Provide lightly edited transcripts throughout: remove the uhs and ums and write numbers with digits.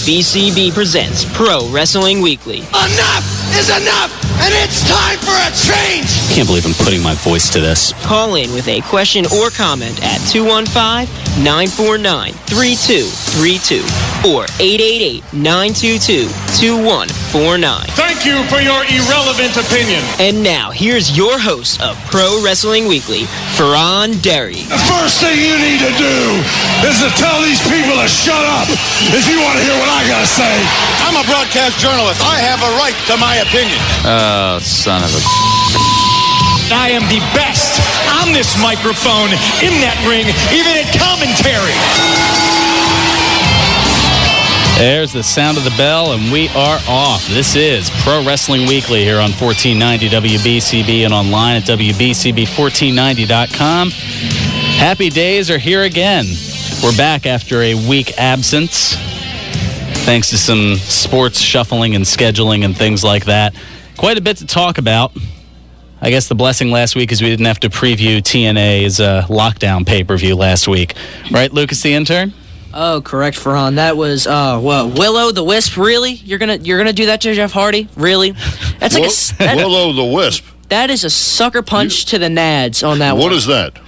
WBCB presents Pro Wrestling Weekly. Enough is enough, and it's time for a change! I can't believe I'm putting my voice to this. Call in with a question or comment at 215-949-3232 or 888-922-2149. Thank you for your irrelevant opinion. And now, here's your host of Pro Wrestling Weekly, Fearon. The first thing you need to do is to tell these people to shut up if you want to hear what I gotta say. I'm a broadcast journalist. I have a right to my opinion. Oh, son of a... I am the best on this microphone, in that ring, even at commentary. There's the sound of the bell, and we are off. This is Pro Wrestling Weekly here on 1490 WBCB and online at WBCB1490.com. Happy days are here again. We're back after a week absence, thanks to some sports shuffling and scheduling and things like that. Quite a bit to talk about. I guess the blessing last week is we didn't have to preview TNA's Lockdown pay-per-view last week. Right, Lucas the Intern? Oh, correct, Fearon. That was Willow the Wisp. Really? You're gonna do that to Jeff Hardy? Really? That's like Willow the Wisp. That is a sucker punch to the nads on that one. What is that?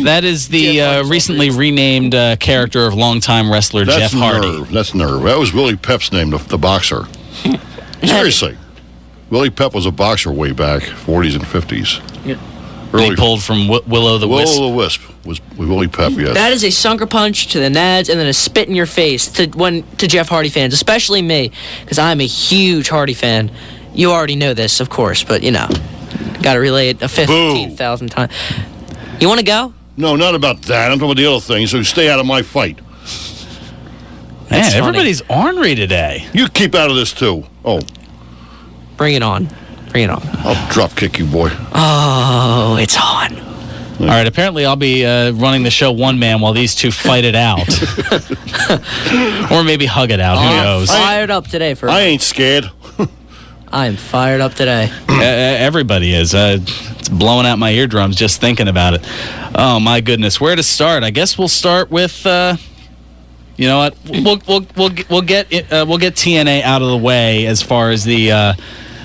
That is the recently renamed character of longtime wrestler Jeff Hardy. That's Nerve. That was Willie Pep's name, the boxer. Seriously. Willie Pep was a boxer way back, 40s and 50s. Yeah. He pulled from Willow the Wisp. Willow the Wisp was Willie Pep, yes. That is a sucker punch to the nads and then a spit in your face to Jeff Hardy fans, especially me, because I'm a huge Hardy fan. You already know this, of course, but, got to relay it 15,000 times. You want to go? No, not about that. I'm talking about the other thing, so stay out of my fight. Man, everybody's ornery today. You keep out of this, too. Oh. Bring it on. I'll drop kick you, boy. Oh, it's on. All right, apparently I'll be running the show one man while these two fight it out. Or maybe hug it out, who knows. Fired up today. I ain't scared. I am fired up today. Everybody is. It's blowing out my eardrums just thinking about it. Oh, my goodness. Where to start? I guess we'll start with... you know what? We'll get TNA out of the way as far as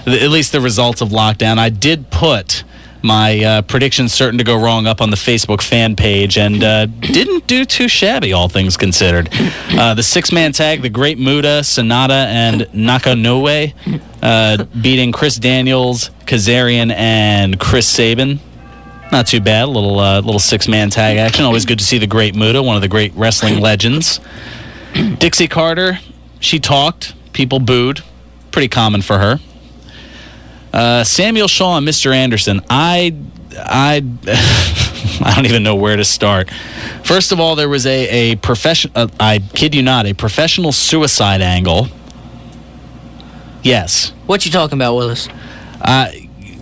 at least the results of Lockdown. I did put my predictions certain to go wrong up on the Facebook fan page and didn't do too shabby, all things considered. The six-man tag, the Great Muta, Sonata, and Nakanoue beating Chris Daniels, Kazarian, and Chris Sabin. Not too bad. A little six-man tag action. Always good to see the Great Muta, one of the great wrestling legends. Dixie Carter, she talked. People booed. Pretty common for her. Samuel Shaw and Mr. Anderson. I don't even know where to start. First of all, there was a professional. I kid you not, a professional suicide angle. Yes. What you talking about, Willis?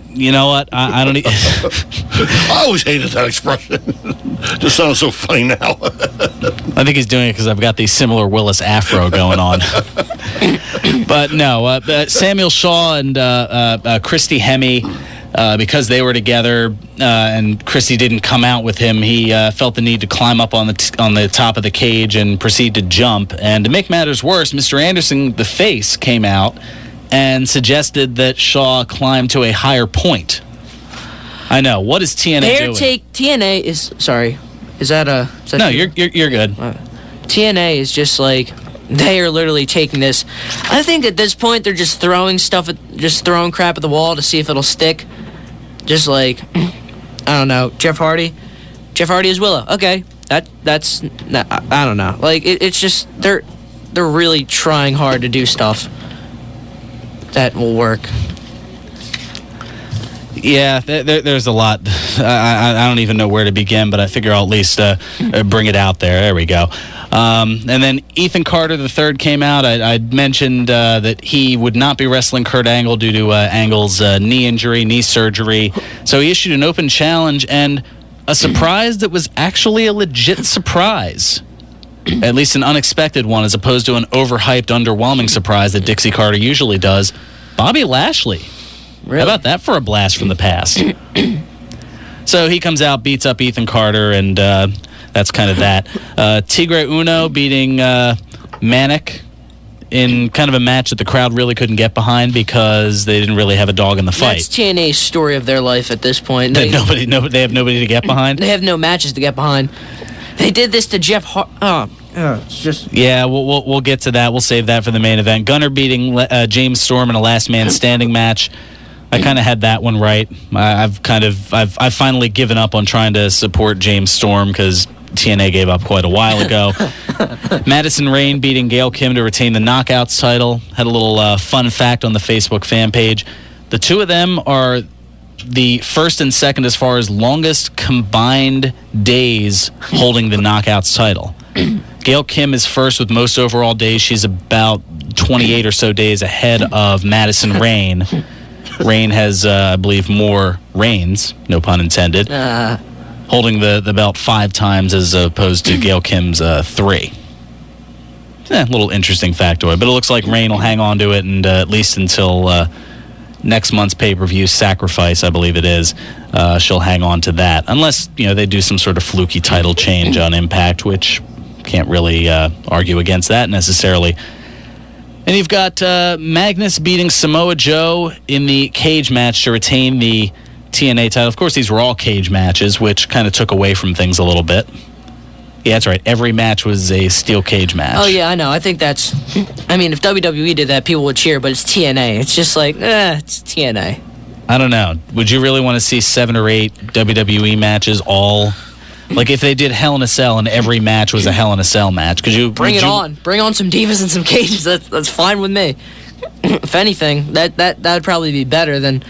You know what? I don't. I always hated that expression. Just sounds so funny now. I think he's doing it because I've got the similar Willis afro going on. But no, Samuel Shaw and Christy Hemme, because they were together and Christy didn't come out with him, he felt the need to climb up on the top of the cage and proceed to jump. And to make matters worse, Mr. Anderson, the face, came out and suggested that Shaw climb to a higher point. I know. What is TNA doing? TNA is... Sorry. Is that no, you're good. TNA is just like... They are literally taking this... I think at this point, they're just throwing crap at the wall to see if it'll stick. Just like... I don't know. Jeff Hardy is Willow. Okay. That's... I don't know. Like, it's just... They're really trying hard to do stuff that will work. Yeah, there's a lot. I don't even know where to begin, but I figure I'll at least bring it out there. There we go. And then Ethan Carter III came out. I mentioned that he would not be wrestling Kurt Angle due to Angle's knee surgery. So he issued an open challenge, and a surprise that was actually a legit surprise. At least an unexpected one, as opposed to an overhyped, underwhelming surprise that Dixie Carter usually does. Bobby Lashley. Really? How about that for a blast from the past? So he comes out, beats up Ethan Carter, and that's kind of that. Tigre Uno beating Manic in kind of a match that the crowd really couldn't get behind because they didn't really have a dog in the fight. That's TNA's story of their life at this point. They have nobody to get behind. They have no matches to get behind. They did this to Jeff Hardy. It's just... Yeah, we'll get to that. We'll save that for the main event. Gunner beating James Storm in a last man standing match. I kind of had that one right. I've finally given up on trying to support James Storm because TNA gave up quite a while ago. Madison Rayne beating Gail Kim to retain the Knockouts title. Had a little fun fact on the Facebook fan page. The two of them are the first and second as far as longest combined days holding the Knockouts title. Gail Kim is first with most overall days. She's about 28 or so days ahead of Madison Rayne. Rayne has, I believe, more reigns, no pun intended, holding the belt 5 times as opposed to Gail Kim's 3. Little interesting factoid, but it looks like Rayne will hang on to it, and at least until next month's pay-per-view Sacrifice, I believe it is, she'll hang on to that, unless they do some sort of fluky title change on Impact, which can't really argue against that necessarily. And you've got Magnus beating Samoa Joe in the cage match to retain the TNA title. Of course, these were all cage matches, which kind of took away from things a little bit. Yeah, that's right. Every match was a steel cage match. Oh, yeah, I know. I think that's... I mean, if WWE did that, people would cheer, but it's TNA. It's just like, it's TNA. I don't know. Would you really want to see 7 or 8 WWE matches all... Like, if they did Hell in a Cell and every match was a Hell in a Cell match, Bring it on. Bring on some divas and some cages. That's fine with me. If anything, that would probably be better than...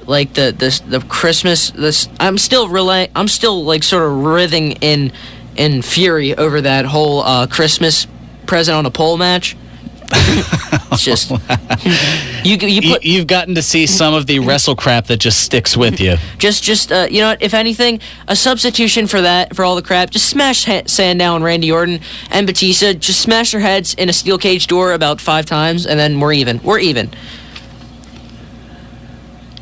Like the Christmas, I'm still like sort of writhing in fury over that whole Christmas present on a pole match. It's just you've gotten to see some of the wrestle crap that just sticks with you. Just you know what? If anything, a substitution for all the crap. Just smash Sandow and Randy Orton and Batista. Just smash their heads in a steel cage door about 5 times, and then we're even. We're even.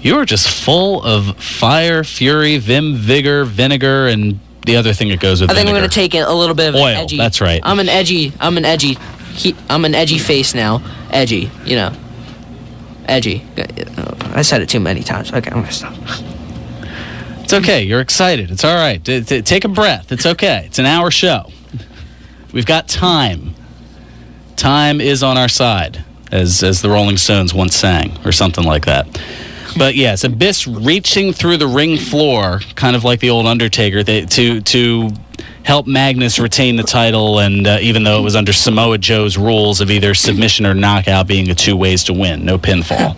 You are just full of fire, fury, vim, vigor, vinegar, and the other thing that goes with vinegar. I think I'm going to take a little bit of oil. Edgy. That's right. I'm an edgy face now. Edgy, Edgy. I said it too many times. Okay, I'm going to stop. It's okay. You're excited. It's all right. Take a breath. It's okay. It's an hour show. We've got time. Time is on our side, as the Rolling Stones once sang, or something like that. But yes, Abyss reaching through the ring floor, kind of like the old Undertaker, to help Magnus retain the title, and even though it was under Samoa Joe's rules of either submission or knockout being the 2 ways to win, no pinfall.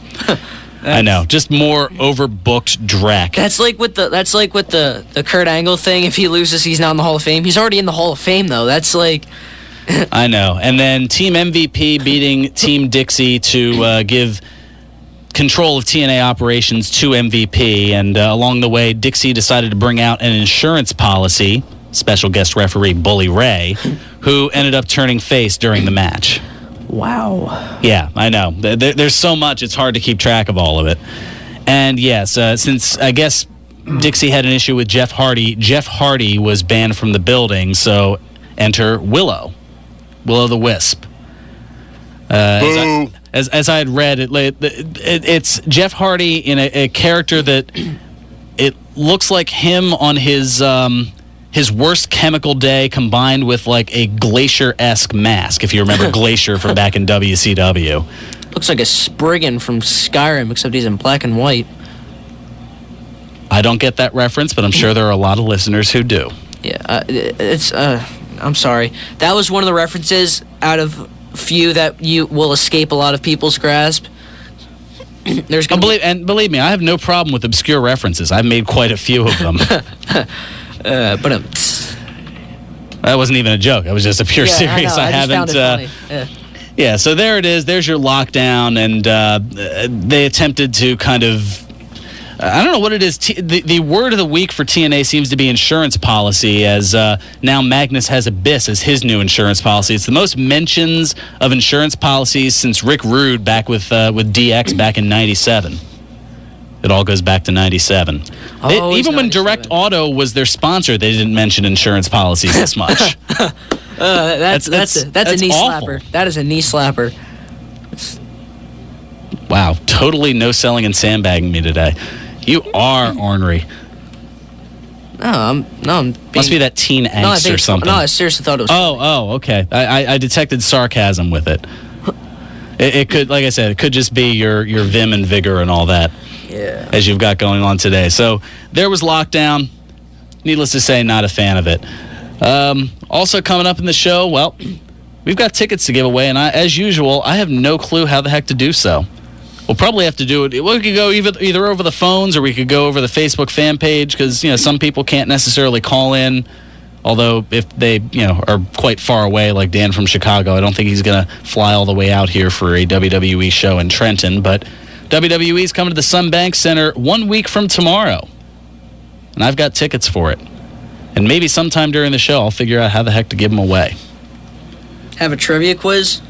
I know, just more overbooked dreck. That's like with the Kurt Angle thing. If he loses, he's not in the Hall of Fame. He's already in the Hall of Fame, though. That's like... I know. And then Team MVP beating Team Dixie to give control of TNA operations to MVP, and along the way, Dixie decided to bring out an insurance policy. Special guest referee Bully Ray, who ended up turning face during the match. Wow. Yeah, I know. There's so much, it's hard to keep track of all of it. And yes, since I guess Dixie had an issue with Jeff Hardy was banned from the building, so enter Willow the Wisp. As I had read, it's Jeff Hardy in a character that it looks like him on his worst chemical day combined with like a Glacier-esque mask, if you remember Glacier from back in WCW. Looks like a Spriggan from Skyrim, except he's in black and white. I don't get that reference, but I'm sure there are a lot of listeners who do. Yeah, I'm sorry. That was one of the references out of few that you will escape a lot of people's grasp. Believe me, I have no problem with obscure references. I've made quite a few of them. But that wasn't even a joke. It was just a pure serious. I haven't. Just found it funny. Yeah. So there it is. There's your lockdown, and they attempted to kind of. I don't know what it is. The word of the week for TNA seems to be insurance policy, as now Magnus has Abyss as his new insurance policy. It's the most mentions of insurance policies since Rick Rude back with DX back in '97. It all goes back to '97. Even when Direct Auto was their sponsor, they didn't mention insurance policies this much. That's a knee awful. slapper. That is a knee slapper. Wow, totally no selling and sandbagging me today. You are ornery. No, I'm Must be that teen angst or something. No, I seriously thought it was. Oh, okay. I detected sarcasm with it. It could, like I said, it could just be your vim and vigor and all that. Yeah. As you've got going on today. So there was Lockdown. Needless to say, not a fan of it. Also coming up in the show, well, we've got tickets to give away, and as usual, I have no clue how the heck to do so. We'll probably have to do it. We could go either over the phones or we could go over the Facebook fan page because some people can't necessarily call in. Although if they are quite far away, like Dan from Chicago, I don't think he's going to fly all the way out here for a WWE show in Trenton. But WWE's coming to the Sunbank Center 1 week from tomorrow, and I've got tickets for it. And maybe sometime during the show, I'll figure out how the heck to give them away. Have a trivia quiz?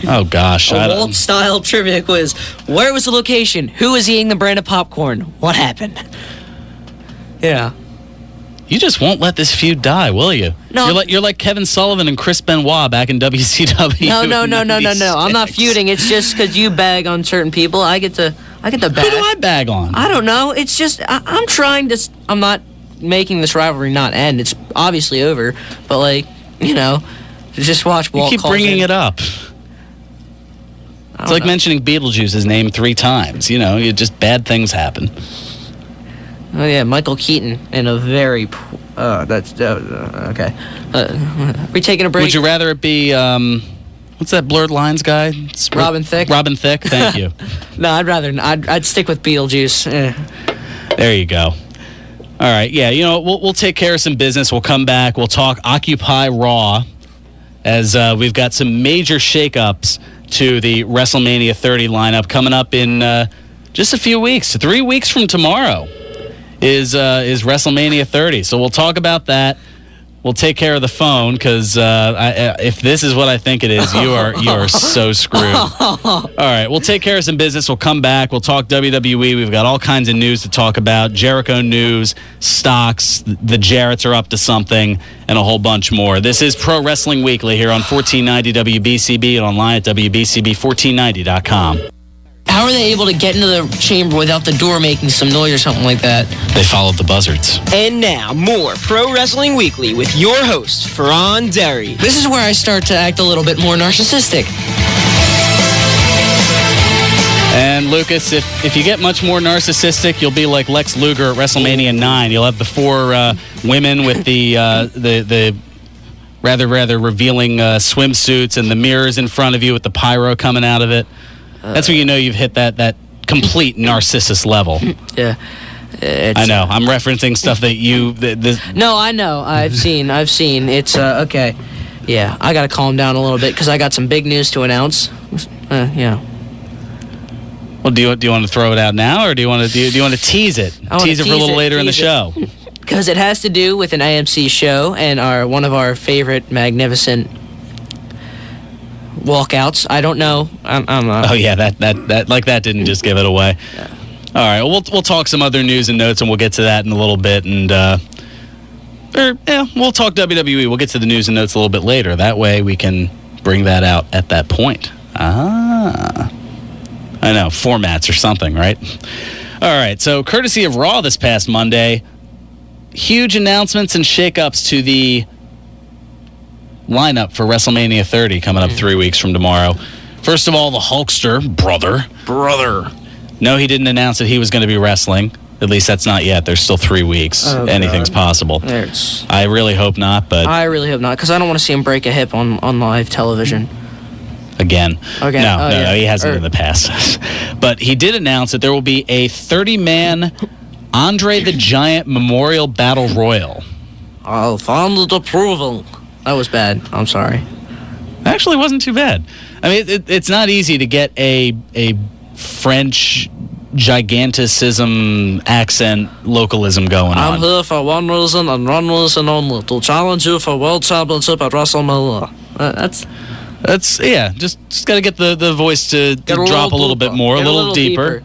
Oh, gosh. A Walt-style trivia quiz. Where was the location? Who was eating the brand of popcorn? What happened? Yeah. You just won't let this feud die, will you? No. You're like Kevin Sullivan and Chris Benoit back in WCW. No. I'm not feuding. It's just because you bag on certain people. I get to bag. Who do I bag on? I don't know. It's just I'm trying to. I'm not making this rivalry not end. It's obviously over. But just watch Walt. You keep bringing it up. It's like mentioning Beetlejuice's name 3 times. Just bad things happen. Oh, yeah, Michael Keaton in a very... okay. Are we taking a break? Would you rather it be... what's that Blurred Lines guy? Robin Thicke? Robin Thicke, thank you. No, I'd stick with Beetlejuice. There you go. All right, yeah, we'll take care of some business. We'll come back. We'll talk Occupy Raw as we've got some major shakeups to the WrestleMania 30 lineup coming up in just a few weeks. 3 weeks from tomorrow is WrestleMania 30. So we'll talk about that. We'll take care of the phone because if this is what I think it is, you are so screwed. All right, we'll take care of some business. We'll come back. We'll talk WWE. We've got all kinds of news to talk about. Jericho news, stocks, the Jarretts are up to something, and a whole bunch more. This is Pro Wrestling Weekly here on 1490 WBCB and online at WBCB1490.com. How are they able to get into the chamber without the door making some noise or something like that? They followed the buzzards. And now, more Pro Wrestling Weekly with your host, Fearon Derry. This is where I start to act a little bit more narcissistic. And Lucas, if you get much more narcissistic, you'll be like Lex Luger at WrestleMania 9. You'll have the 4 women with the rather revealing swimsuits and the mirrors in front of you with the pyro coming out of it. That's when you know you've hit that complete narcissus level. Yeah. I know. I'm referencing stuff that you... No, I know. I've seen. It's, okay. Yeah, I got to calm down a little bit because I got some big news to announce. Yeah. Well, do you want to throw it out now, or do you want to tease it? Tease it for a little later in the show. Because it has to do with an AMC show and one of our favorite magnificent walkouts. I don't know. Oh yeah, that didn't just give it away. Yeah. All right, we'll talk some other news and notes, and we'll get to that in a little bit, and we'll talk WWE. We'll get to the news and notes a little bit later. That way, we can bring that out at that point. I know, formats or something, right? All right, so courtesy of Raw this past Monday, huge announcements and shakeups to the lineup for WrestleMania 30 coming up 3 weeks from tomorrow. First of all, the Hulkster, brother. No, he didn't announce that he was going to be wrestling. At least that's not yet. There's still 3 weeks. Oh, anything's possible. I really hope not, but... I really hope not, because I don't want to see him break a hip on live television. Again. Okay. No, he hasn't in the past. But he did announce that there will be a 30-man Andre the Giant Memorial Battle Royal. I'll found approval. That was bad. I'm sorry. Actually, it wasn't too bad. I mean, it's not easy to get a French giganticism accent localism going on. I'm here for one reason and one reason only, to challenge you for World Championship at WrestleMania. That's yeah. Just got to get the voice to drop a little bit more, a little deeper.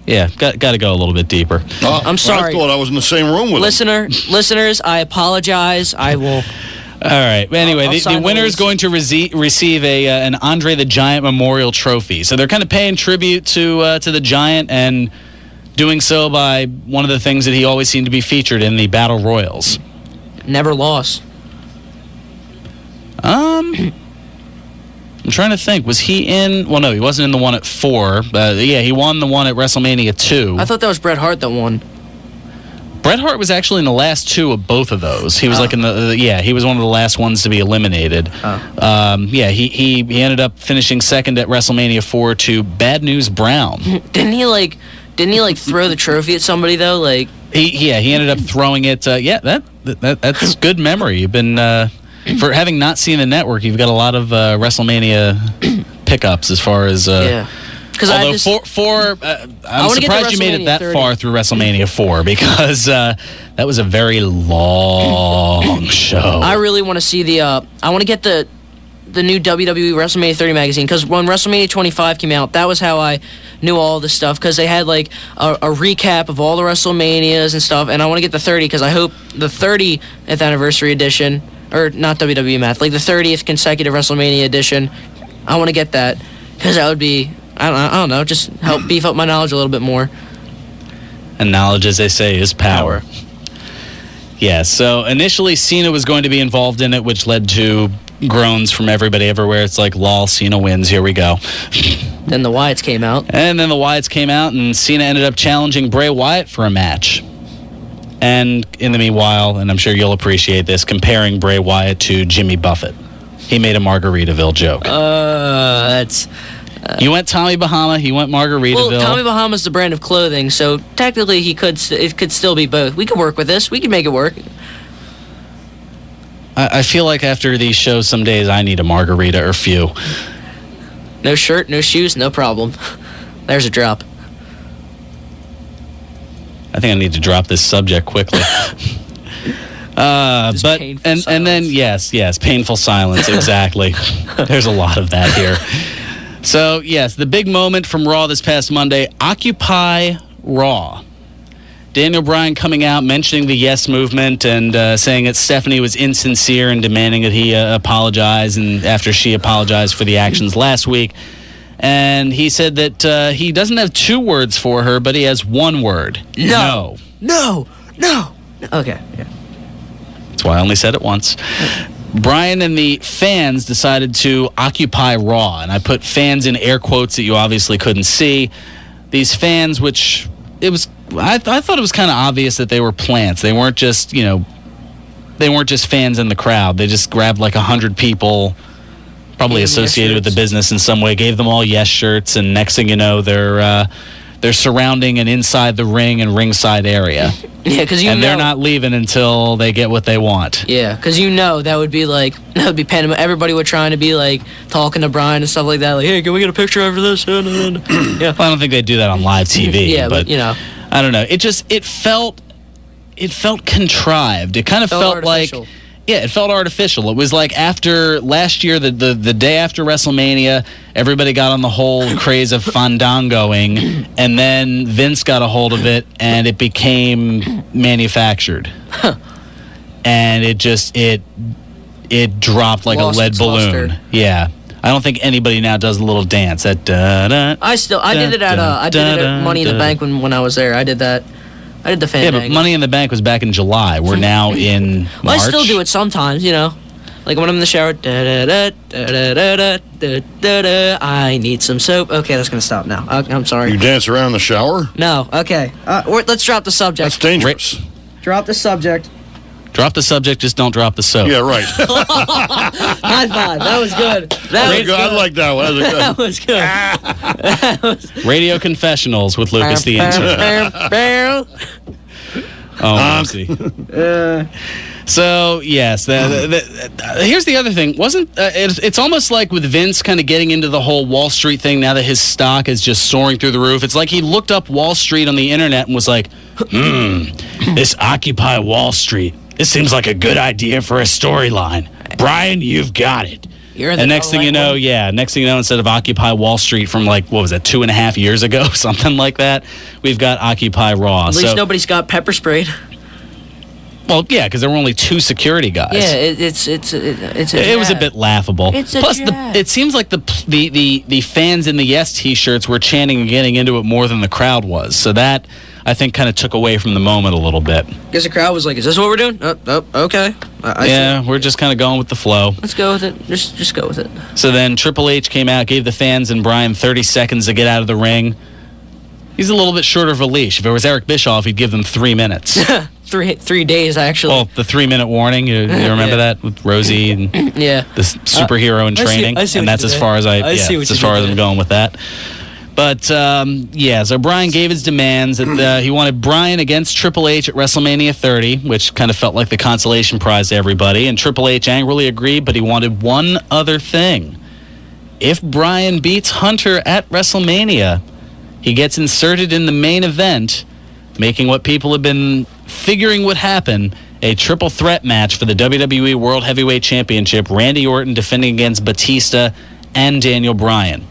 Yeah, got to go a little bit deeper. I'm sorry. I thought I was in the same room with listeners. I apologize. I will. right. Anyway, I'll the sign the winner is lease. going to receive an Andre the Giant Memorial Trophy. So they're kind of paying tribute to the Giant and doing so by one of the things that he always seemed to be featured in, the Battle Royals. Never lost. I'm trying to think. Was he in? Well, no, he wasn't in the one at 4. Yeah, he won the one at WrestleMania 2. I thought that was Bret Hart that won. Bret Hart was actually in the last 2 of both of those. He was like in he was one of the last ones to be eliminated. He ended up finishing second at WrestleMania 4 to Bad News Brown. Didn't he throw the trophy at somebody though? Like He ended up throwing it. That's good memory. You've been for having not seen the network. You've got a lot of WrestleMania pickups as far as Because although I'm surprised you made it that 30. far through WrestleMania 4 because that was a very long show. I really want to see I want to get the new WWE WrestleMania 30 magazine, because when WrestleMania 25 came out, that was how I knew all this stuff, because they had like a recap of all the WrestleManias and stuff, and I want to get the 30 because I hope the 30th anniversary edition, or not WWE math, like the 30th consecutive WrestleMania edition, I want to get that because that would be, I don't know, just help beef up my knowledge a little bit more. And knowledge, as they say, is power. Yeah, so initially Cena was going to be involved in it, which led to groans from everybody everywhere. It's like, lol, Cena wins, here we go. Then the Wyatts came out. And then the Wyatts came out, and Cena ended up challenging Bray Wyatt for a match. And in the meanwhile, and I'm sure you'll appreciate this, comparing Bray Wyatt to Jimmy Buffett. He made a Margaritaville joke. That's... You went Tommy Bahama, he went Margaritaville. Well, Tommy Bahama's the brand of clothing, so technically it could still be both. We could work with this. We could make it work. I feel like after these shows, some days I need a margarita or few. No shirt, no shoes, no problem. There's a drop. I think I need to drop this subject quickly. And then yes, painful silence, exactly. There's a lot of that here. So, yes, the big moment from Raw this past Monday, Occupy Raw. Daniel Bryan coming out, mentioning the Yes Movement and saying that Stephanie was insincere and demanding that he apologize, and after she apologized for the actions last week. And he said that he doesn't have 2 words for her, but he has 1 word. No. Okay, yeah. That's why I only said it once. Bryan and the fans decided to occupy Raw, and I put fans in air quotes that you obviously couldn't see. These fans, which I thought it was kind of obvious that they were plants. They weren't just fans in the crowd. They just grabbed like 100 people, probably associated with the business in some way, gave them all Yes shirts, and next thing you know, they're surrounding and inside the ring and ringside area. Yeah, because they're not leaving until they get what they want. Yeah, because that would be pandemic. Everybody would trying to be like talking to Bryan and stuff like that. Like, hey, can we get a picture after this? Yeah. Well, I don't think they do that on live TV. Yeah, but I don't know. It felt contrived. It kind of felt artificial. like. Yeah, it felt artificial. It was like after last year, the day after WrestleMania, everybody got on the whole craze of fandangoing, and then Vince got a hold of it, and it became manufactured. And it dropped like Lost a lead its balloon. luster. Yeah. I don't think anybody now does a little dance. That I did it at Money in the Bank when I was there. I did that. I did the fandango. Yeah, but Money in the Bank was back in July. We're now in March. Well, I still do it sometimes, Like when I'm in the shower, I need some soap. Okay, that's going to stop now. I'm sorry. You dance around in the shower? No, okay. Let's drop the subject. That's dangerous. Drop the subject. Drop the subject, just don't drop the soap. Yeah, right. High five. That was good. That was good. I like that one. That was good. That was good. Radio Confessionals with Lucas the Intern. Oh, mercy. So, yes. Here's the other thing. It's almost like with Vince kind of getting into the whole Wall Street thing now that his stock is just soaring through the roof. It's like he looked up Wall Street on the internet and was like, this Occupy Wall Street. This seems like a good idea for a storyline. Bryan, you've got it. And next thing you know, instead of Occupy Wall Street from 2.5 years ago, something like that, we've got Occupy Raw. At least nobody's got pepper sprayed. Well, yeah, because there were only 2 security guys. Yeah, it was a bit laughable. Plus, it seems like the fans in the Yes T-shirts were chanting and getting into it more than the crowd was. So that, I think, kind of took away from the moment a little bit. Because the crowd was like, "Is this what we're doing?" Oh, okay. We're just kind of going with the flow. Let's go with it. Just go with it. So then Triple H came out, gave the fans and Bryan 30 seconds to get out of the ring. He's a little bit shorter of a leash. If it was Eric Bischoff, he'd give them 3 minutes. 3 days, actually. Oh, the 3-minute warning. You remember that with Rosie and this superhero in training? I see and that's as far as I'm going with that. But so Bryan gave his demands. He wanted Bryan against Triple H at WrestleMania 30, which kind of felt like the consolation prize to everybody. And Triple H angrily agreed, but he wanted one other thing. If Bryan beats Hunter at WrestleMania, he gets inserted in the main event, making what people have been figuring would happen, a triple threat match for the WWE World Heavyweight Championship, Randy Orton defending against Batista and Daniel Bryan.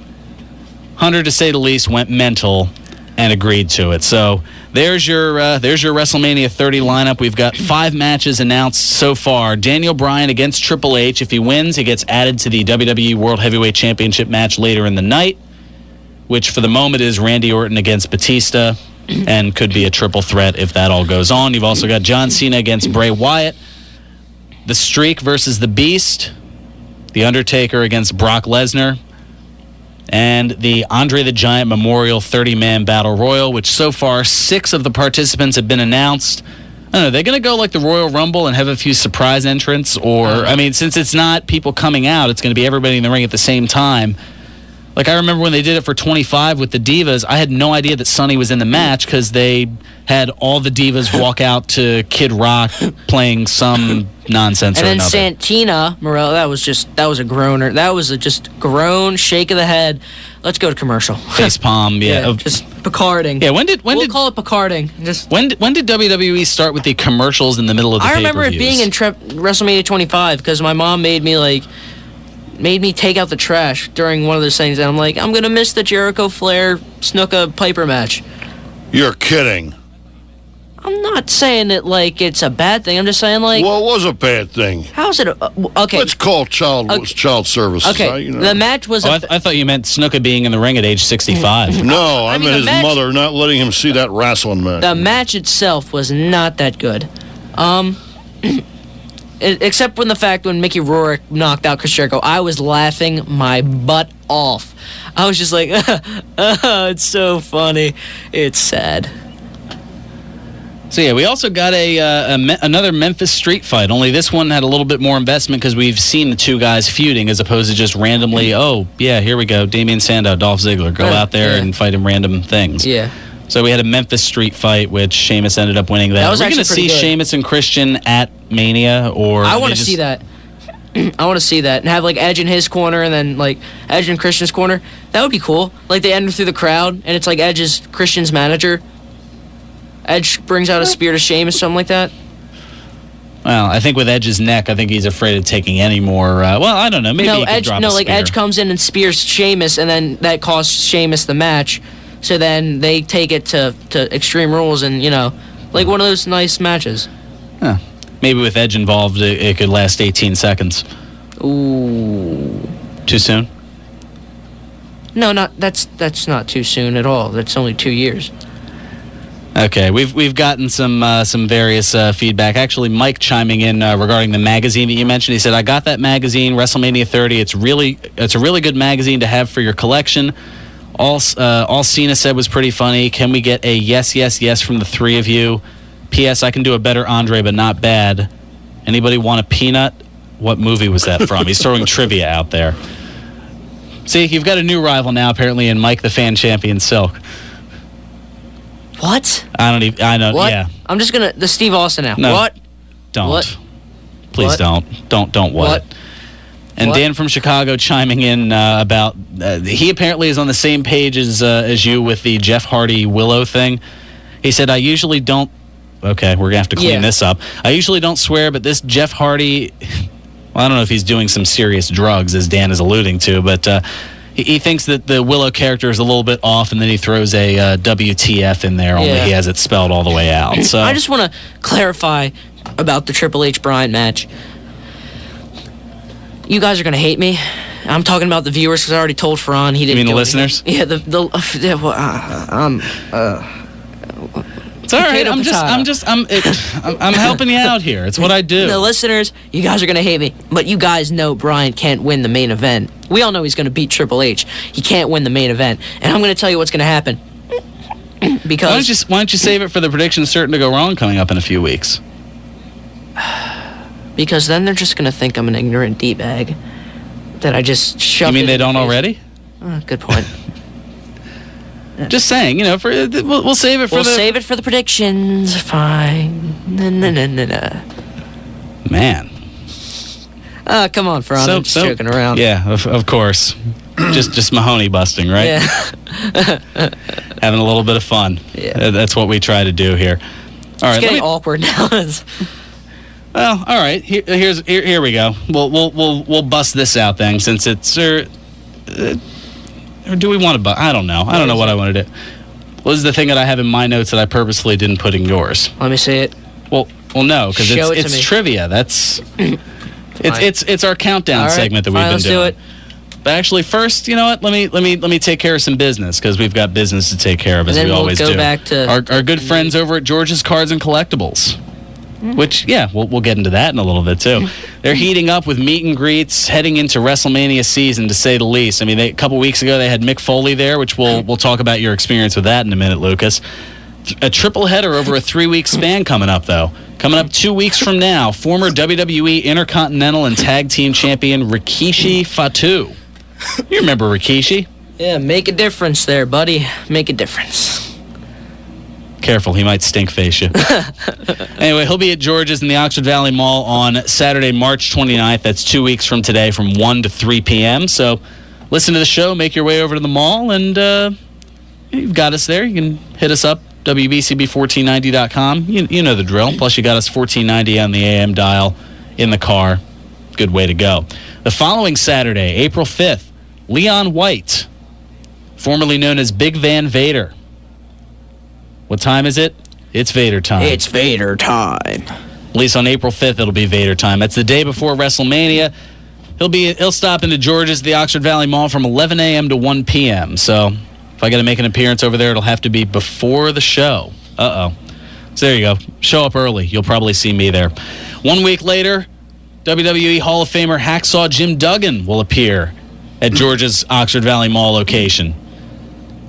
Hunter, to say the least, went mental and agreed to it. So there's your WrestleMania 30 lineup. We've got 5 matches announced so far. Daniel Bryan against Triple H. If he wins, he gets added to the WWE World Heavyweight Championship match later in the night, which for the moment is Randy Orton against Batista, and could be a triple threat if that all goes on. You've also got John Cena against Bray Wyatt, The Streak versus The Beast, The Undertaker against Brock Lesnar, and the Andre the Giant Memorial 30-man Battle Royal, which so far 6 of the participants have been announced. I don't know, they're going to go like the Royal Rumble and have a few surprise entrants, or, since it's not people coming out, it's going to be everybody in the ring at the same time. Like, I remember when they did it for 25 with the Divas, I had no idea that Sonny was in the match because they had all the Divas walk out to Kid Rock playing some nonsense or another. And then Santina Morello, that was a groaner. That was a just groan, shake of the head. Let's go to commercial. Face palm, yeah. Just Picarding. Yeah, we'll call it Picarding. When did WWE start with the commercials in the middle of the pay-per-views? I remember it being in WrestleMania 25 because my mom made me take out the trash during one of those things, and I'm like, I'm going to miss the Jericho Flair Snuka Piper match. You're kidding. I'm not saying it like it's a bad thing. I'm just saying like... Well, it was a bad thing. How's it... okay. It's called child services. Okay, the match was... I thought you meant Snuka being in the ring at age 65. No, I meant his mother not letting him see that wrestling match. The match itself was not that good. Except when the fact when Mickey Rourke knocked out Chris Jericho, I was laughing my butt off. I was just like, it's so funny. It's sad. So yeah, we also got another Memphis street fight, only this one had a little bit more investment because we've seen the 2 guys feuding as opposed to just randomly, here we go, Damian Sandow, Dolph Ziggler, go out there and fight in random things. Yeah. So we had a Memphis street fight, which Sheamus ended up winning that. That was Are we going to see Sheamus and Christian at Mania? Or I want to see that. I want to see that. And have, like, Edge in his corner and then, like, Edge in Christian's corner. That would be cool. Like, they enter through the crowd, and it's like Edge is Christian's manager. Edge brings out a spear to Sheamus, something like that. Well, I think with Edge's neck, I think he's afraid of taking any more... I don't know. Maybe he could drop a spear. Edge comes in and spears Sheamus, and then that costs Sheamus the match. So then they take it to Extreme Rules and, like one of those nice matches. Huh. Maybe with Edge involved, it could last 18 seconds. Ooh. Too soon? No, that's not too soon at all. That's only 2 years. Okay, we've gotten some various feedback. Actually, Mike chiming in regarding the magazine that you mentioned. He said, "I got that magazine, WrestleMania 30. It's a really good magazine to have for your collection. All Cena said was pretty funny. Can we get a yes, yes, yes from the 3 of you? P.S. I can do a better Andre, but not bad. Anybody want a peanut? What movie was that from?" He's throwing trivia out there. See, you've got a new rival now, apparently, in Mike the Fan Champion Silk. What? I don't. What? Yeah. I'm just gonna the Steve Austin now. No, What? Don't. What? Please What? don't. What? And What? Dan from Chicago chiming in about he apparently is on the same page as you with the Jeff Hardy Willow thing. He said, "I usually don't." Okay, we're gonna have to clean this up. "I usually don't swear, but this Jeff Hardy." Well, I don't know if he's doing some serious drugs, as Dan is alluding to, but he thinks that the Willow character is a little bit off, and then he throws a WTF in there, only he has it spelled all the way out. So I just want to clarify, about the Triple H Bryan match. You guys are going to hate me. I'm talking about the viewers because I already told Fearon he didn't. You mean do the listeners? Anything. It's all right. I'm helping you out here. It's what I do. The listeners, you guys are going to hate me, but you guys know Bryan can't win the main event. We all know he's going to beat Triple H. He can't win the main event, and I'm going to tell you what's going to happen. Because why don't you save it for the prediction certain to go wrong coming up in a few weeks? Because then they're just going to think I'm an ignorant D-bag that I just shoved. You mean they don't already? Good point. Just saying, we'll save it for save it for the predictions. Fine. No. Man. Come on, Fearon. I'm just joking around. Yeah, of course. just Mahoney busting, right? Yeah. Having a little bit of fun. Yeah. That's what we try to do here. All right. It's getting awkward now. Well, all right. Here we go. We'll bust this out then, since it's or do we want to bust? I don't know. I don't know what I want to do. What is the thing that I have in my notes that I purposely didn't put in yours? Let me see it. Well, no, because it's trivia. That's it's our countdown segment that we've been doing. Let's do it. But actually, first, you know what? Let me take care of some business because we've got business to take care of as we always do. Then we'll go back to our good friends over at George's Cards and Collectibles. Which, we'll get into that in a little bit, too. They're heating up with meet and greets heading into WrestleMania season, to say the least. I mean, a couple weeks ago, they had Mick Foley there, which we'll talk about your experience with that in a minute, Lucas. A triple header over a 3-week span coming up, though. Coming up 2 weeks from now, former WWE Intercontinental and Tag Team Champion Rikishi Fatu. You remember Rikishi? Yeah, make a difference there, buddy. Make a difference. Careful, he might stink face you. Anyway, he'll be at George's in the Oxford Valley Mall on Saturday, March 29th. That's 2 weeks from today from 1 to 3 p.m. So listen to the show, make your way over to the mall, and you've got us there. You can hit us up, WBCB1490.com. You know the drill. Plus, you got us 1490 on the AM dial in the car. Good way to go. The following Saturday, April 5th, Leon White, formerly known as Big Van Vader. What time is it? It's Vader time. It's Vader time. At least on April 5th, it'll be Vader time. That's the day before WrestleMania. He'll stop into George's at the Oxford Valley Mall from 11 a.m. to 1 p.m. So if I got to make an appearance over there, it'll have to be before the show. So there you go. Show up early. You'll probably see me there. 1 week later, WWE Hall of Famer Hacksaw Jim Duggan will appear at George's Oxford Valley Mall location.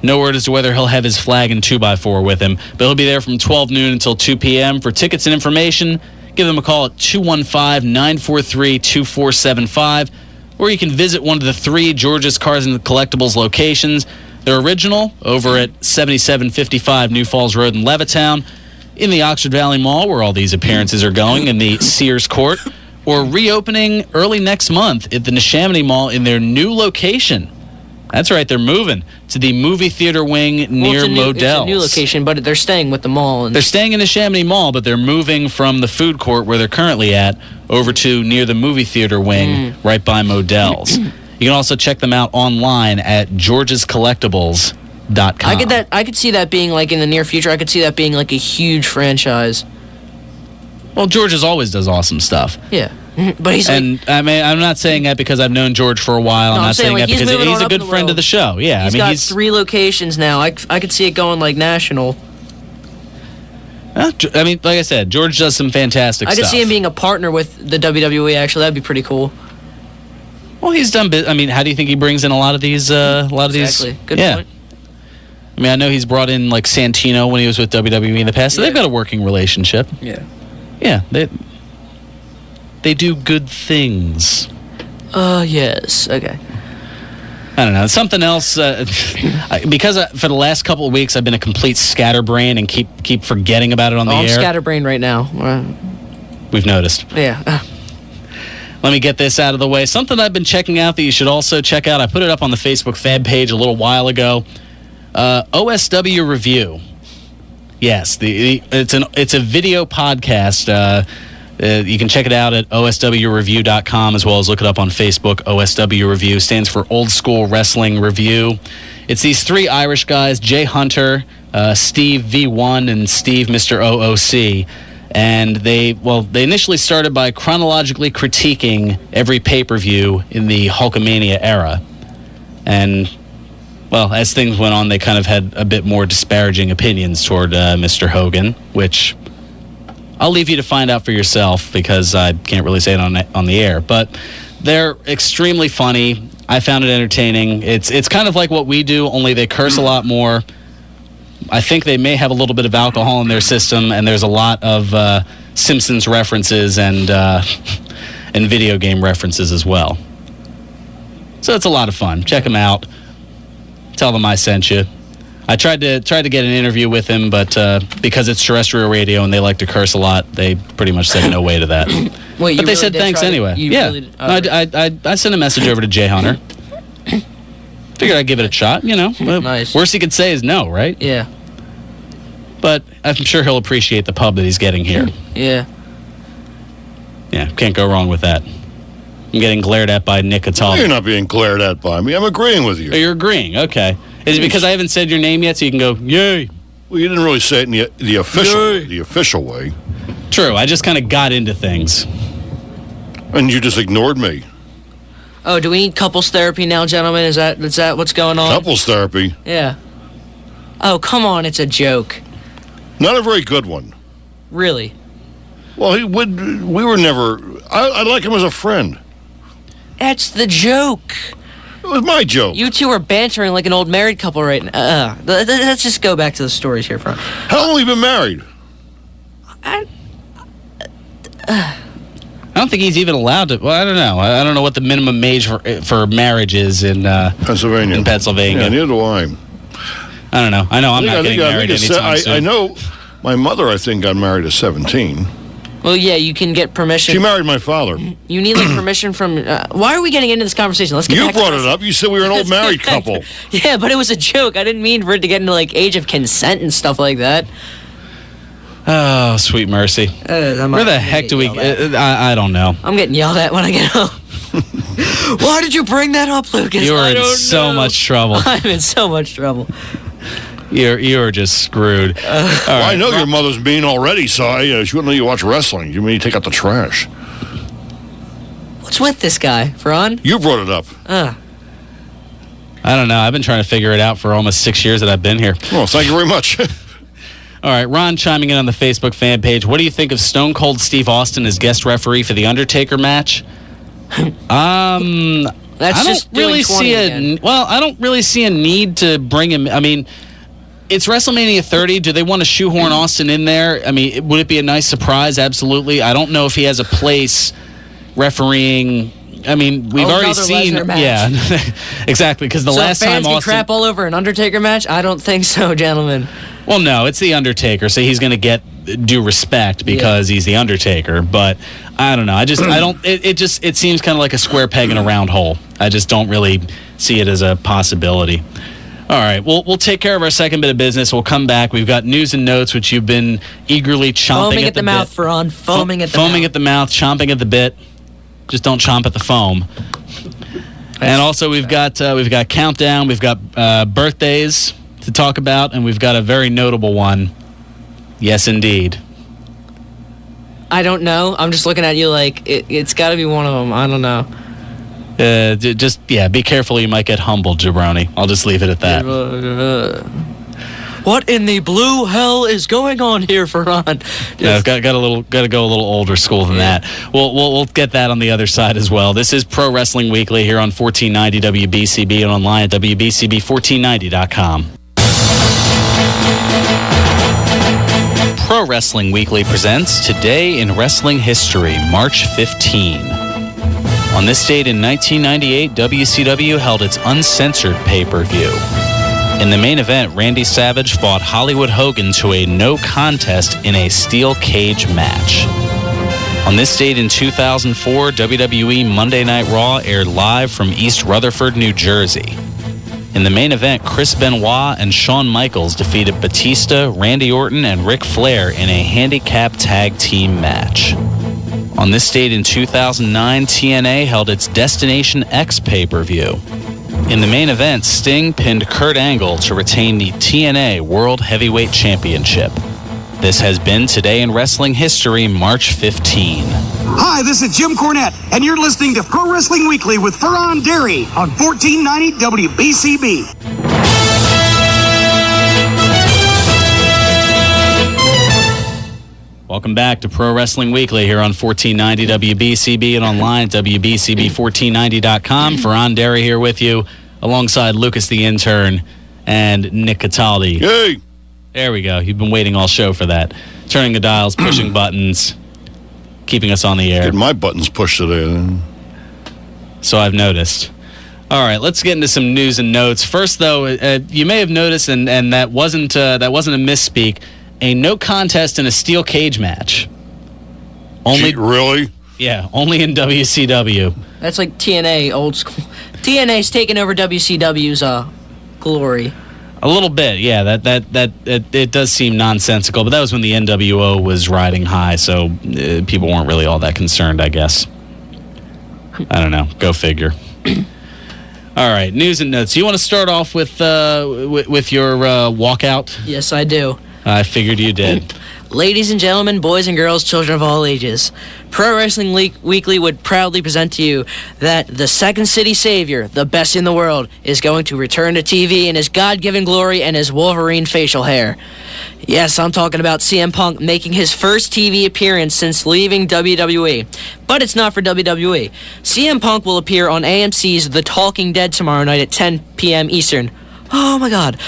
No word as to whether he'll have his flag and 2x4 with him, but he'll be there from 12 noon until 2 p.m. For tickets and information, give them a call at 215-943-2475, or you can visit one of the 3 George's Cars and Collectibles locations. They're original over at 7755 New Falls Road in Levittown, in the Oxford Valley Mall, where all these appearances are going, in the Sears Court, or reopening early next month at the Neshaminy Mall in their new location. That's right, they're moving to the movie theater wing near Modell's. It's a new location, but they're staying with the mall. They're staying in the Chamonix Mall, but they're moving from the food court where they're currently at over to near the movie theater wing right by Modell's. You can also check them out online at georgescollectibles.com. I could see that being like in the near future. I could see that being like a huge franchise. Well, George's always does awesome stuff. Yeah. But he's I'm not saying that because I've known George for a while. I'm not saying that because he's a good friend of the show. Yeah, he's got 3 locations now. I could see it going like national. I mean, like I said, George does some fantastic stuff. I could see him being a partner with the WWE. Actually, that'd be pretty cool. Well, he's done. I mean, how do you think he brings in a lot of these? Exactly. Good point. I mean, I know he's brought in like Santino when he was with WWE in the past, so they've got a working relationship. Yeah. Yeah, they do good things. Yes. Okay. I don't know. Something else, because for the last couple of weeks I've been a complete scatterbrain and keep forgetting about it on the air. I'm scatterbrained right now. We've noticed. Yeah. Let me get this out of the way. Something I've been checking out that you should also check out. I put it up on the Facebook fan page a little while ago. OSW Review. Yes, it's a video podcast. You can check it out at oswreview.com as well as look it up on Facebook. OSW Review stands for Old School Wrestling Review. It's these 3 Irish guys, Jay Hunter, Steve V1, and Steve Mr. OOC. And they initially started by chronologically critiquing every pay-per-view in the Hulkamania era. And, well, as things went on, they kind of had a bit more disparaging opinions toward Mr. Hogan, which I'll leave you to find out for yourself because I can't really say it on the air. But they're extremely funny. I found it entertaining. It's kind of like what we do, only they curse a lot more. I think they may have a little bit of alcohol in their system, and there's a lot of Simpsons references and video game references as well. So it's a lot of fun. Check them out. Tell them I sent you. I tried to get an interview with him, but because it's terrestrial radio and they like to curse a lot, they pretty much said no way to that. Wait, but they said thanks anyway. Yeah, I sent a message over to Jay Hunter. Figured I'd give it a shot, you know. Nice. Worst he could say is no, right? Yeah. But I'm sure he'll appreciate the pub that he's getting here. Yeah. Yeah, can't go wrong with that. I'm getting glared at by Nick Cataldi. You're not being glared at by me. I'm agreeing with you. Oh, you're agreeing, okay. Is it because I haven't said your name yet, so you can go, yay? Well, you didn't really say it in the official way. True, I just kind of got into things. And you just ignored me. Oh, do we need couples therapy now, gentlemen? Is that what's going on? Couples therapy? Yeah. Oh, come on, it's a joke. Not a very good one. Really? Well, we were never... I like him as a friend. That's the joke. It was my joke. You two are bantering like an old married couple right now. Let's just go back to the stories here. How long have you been married? I don't think he's even allowed to. Well, I don't know. I don't know what the minimum age for marriage is in Pennsylvania. In Pennsylvania. Yeah, neither do I. I don't know. I know I'm not getting married anytime soon. I know my mother, I think, got married at 17. Well, yeah, you can get permission. She married my father. You need like permission from... why are we getting into this conversation? Let's get back to You brought it up. You said we were an old married couple. Yeah, but it was a joke. I didn't mean for it to get into like age of consent and stuff like that. Oh, sweet mercy. Where the heck do we... I don't know. I'm getting yelled at when I get home. Why did you bring that up, Lucas? You are in so much trouble. I'm in so much trouble. You're just screwed. Well, I know your mother's mean already, so she wouldn't let you watch wrestling. You mean you take out the trash. What's with this guy, Fearon? You brought it up. I don't know. I've been trying to figure it out for almost 6 years that I've been here. Well, thank you very much. All right, Ron chiming in on the Facebook fan page. What do you think of Stone Cold Steve Austin as guest referee for the Undertaker match? That's I just don't really see I don't really see a need to bring him. I mean, it's WrestleMania 30. Do they want to shoehorn Austin in there? I mean, would it be a nice surprise? Absolutely. I don't know if he has a place refereeing. I mean, we've already seen. Yeah, exactly. Because the last time fans can crap all over an Undertaker match? I don't think so, gentlemen. Well, no, it's the Undertaker, so he's going to get due respect because he's the Undertaker. But I don't know. I don't. It seems kind of like a square peg in a round hole. I just don't really see it as a possibility. All right, we'll take care of our second bit of business. We'll come back. We've got news and notes, which you've been eagerly chomping at the mouth, Fearon. Foaming at the mouth, chomping at the bit. Just don't chomp at the foam. And also, we've got countdown. We've got birthdays to talk about, and we've got a very notable one. Yes, indeed. I don't know. I'm just looking at you like it's got to be one of them. I don't know. Be careful. You might get humbled, jabroni. I'll just leave it at that. What in the blue hell is going on here, Fearon? Yeah, got to go a little older school than that. We'll get that on the other side as well. This is Pro Wrestling Weekly here on 1490 WBCB and online at WBCB1490.com. Pro Wrestling Weekly presents Today in Wrestling History, March 15. On this date in 1998, WCW held its uncensored pay-per-view. In the main event, Randy Savage fought Hollywood Hogan to a no contest in a steel cage match. On this date in 2004, WWE Monday Night Raw aired live from East Rutherford, New Jersey. In the main event, Chris Benoit and Shawn Michaels defeated Batista, Randy Orton, and Ric Flair in a handicap tag team match. On this date in 2009, TNA held its Destination X pay-per-view. In the main event, Sting pinned Kurt Angle to retain the TNA World Heavyweight Championship. This has been Today in Wrestling History, March 15. Hi, this is Jim Cornette, and you're listening to Pro Wrestling Weekly with Fearon Dairy on 1490 WBCB. Welcome back to Pro Wrestling Weekly here on 1490 WBCB and online at WBCB1490.com. Fearon Dairy here with you, alongside Lucas the Intern and Nick Cataldi. Yay! There we go. You've been waiting all show for that. Turning the dials, pushing buttons, keeping us on the air. Getting my buttons pushed today. So I've noticed. All right, let's get into some news and notes. First, though, you may have noticed, and that wasn't a misspeak, a no contest in a steel cage match. Only really? Yeah, only in WCW. That's like TNA, old school. TNA's taking over WCW's glory. A little bit, yeah. That it does seem nonsensical, but that was when the NWO was riding high, so people weren't really all that concerned, I guess. I don't know. Go figure. All right, news and notes. You want to start off with your walkout? Yes, I do. I figured you did. Ladies and gentlemen, boys and girls, children of all ages, Pro Wrestling Weekly would proudly present to you that the Second City Savior, the best in the world, is going to return to TV in his God-given glory and his Wolverine facial hair. Yes, I'm talking about CM Punk making his first TV appearance since leaving WWE. But it's not for WWE. CM Punk will appear on AMC's The Talking Dead tomorrow night at 10 p.m. Eastern. Oh, my God.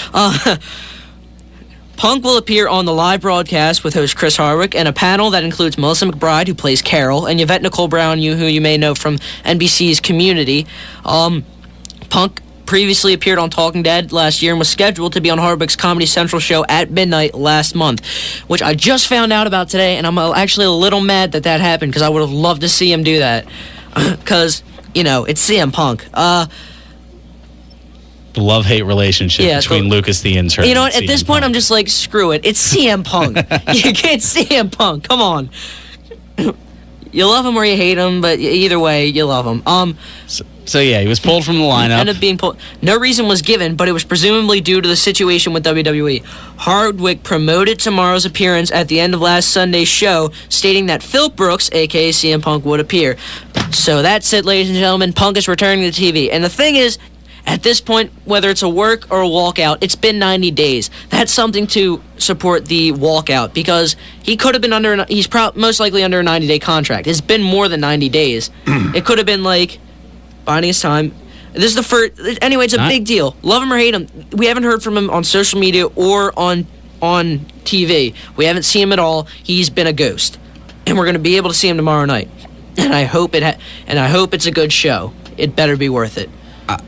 Punk will appear on the live broadcast with host Chris Hardwick and a panel that includes Melissa McBride, who plays Carol, and Yvette Nicole Brown, who you may know from NBC's Community. Punk previously appeared on Talking Dead last year and was scheduled to be on Hardwick's Comedy Central show at midnight last month, which I just found out about today, and I'm actually a little mad that happened because I would have loved to see him do that because, it's CM Punk. The love-hate relationship between Lucas the Intern. You know what? At this point, Punk. I'm just like, screw it. It's CM Punk. You can't CM Punk. Come on. You love him or you hate him, but either way, you love him. So yeah, he was pulled from the lineup. Ended up being pulled. No reason was given, but it was presumably due to the situation with WWE. Hardwick promoted tomorrow's appearance at the end of last Sunday's show, stating that Phil Brooks, a.k.a. CM Punk, would appear. So that's it, ladies and gentlemen. Punk is returning to TV. And the thing is, at this point, whether it's a work or a walkout, it's been 90 days. That's something to support the walkout because he could have been he's most likely under a 90-day contract. It's been more than 90 days. It could have been like biding his time. This is the first. Anyway, it's a big deal. Love him or hate him, we haven't heard from him on social media or on TV. We haven't seen him at all. He's been a ghost, and we're going to be able to see him tomorrow night. And I hope it's a good show. It better be worth it.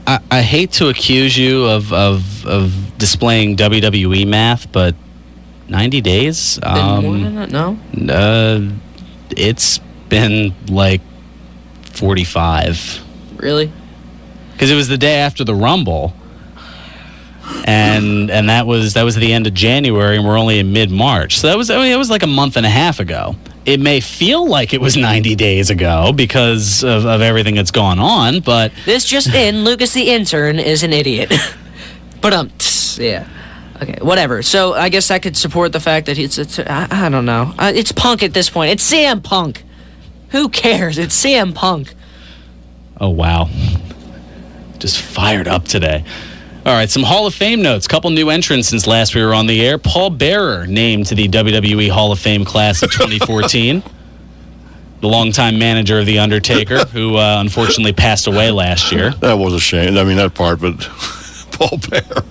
I hate to accuse you of displaying WWE math, but 90 days? Been more than that? No? It's been like 45. Really? Because it was the day after the Rumble, and that was the end of January, and we're only in mid-March. So it was like a month and a half ago. It may feel like it was 90 days ago because of everything that's gone on, but... This just in, Lucas the Intern is an idiot. But, yeah. Okay, whatever. So I guess I could support the fact that I don't know. It's Punk at this point. It's CM Punk. Who cares? It's CM Punk. Oh, wow. Just fired up today. All right, some Hall of Fame notes. Couple new entrants since last we were on the air. Paul Bearer named to the WWE Hall of Fame class of 2014. The longtime manager of The Undertaker, who unfortunately passed away last year. That was a shame. I mean, that part, but Paul Bearer.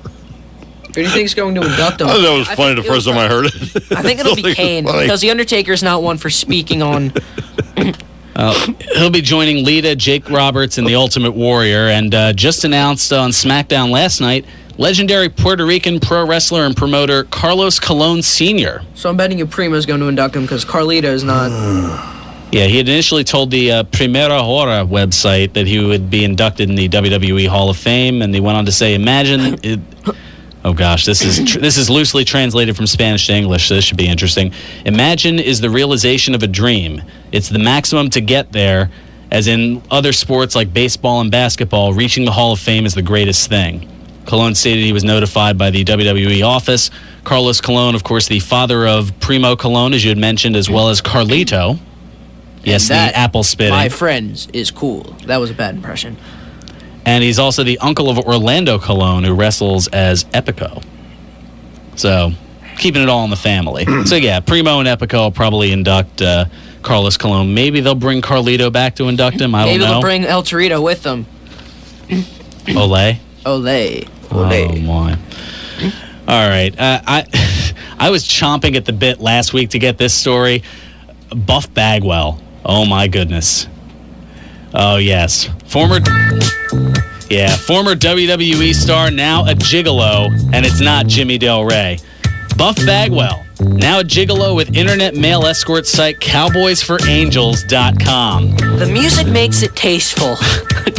Who do you think is going to induct him? I thought it was funny the first time I heard it. I think it'll be Kane, because The Undertaker is not one for speaking on... He'll be joining Lita, Jake Roberts, and The Ultimate Warrior, and just announced on SmackDown last night, legendary Puerto Rican pro wrestler and promoter Carlos Colon Sr. So I'm betting you Primo's going to induct him because Carlito's not. Yeah, he had initially told the Primera Hora website that he would be inducted in the WWE Hall of Fame, and he went on to say, imagine... Oh gosh, this is loosely translated from Spanish to English, so this should be interesting. Imagine is the realization of a dream. It's the maximum to get there, as in other sports like baseball and basketball, reaching the Hall of Fame is the greatest thing. Colon stated he was notified by the WWE office. Carlos Colon, of course, the father of Primo Colon, as you had mentioned, as well as Carlito. Yes, the apple spitting. My friends is cool. That was a bad impression. And he's also the uncle of Orlando Colon, who wrestles as Epico. So, keeping it all in the family. So, yeah, Primo and Epico will probably induct Carlos Colon. Maybe they'll bring Carlito back to induct him. I don't know. Maybe they'll bring El Torito with them. Olay? Olay. Oh, my. All right. I was chomping at the bit last week to get this story. Buff Bagwell. Oh, my goodness. Oh, yes. Former WWE star, now a gigolo, and it's not Jimmy Del Rey. Buff Bagwell, now a gigolo with internet mail escort site cowboysforangels.com. The music makes it tasteful.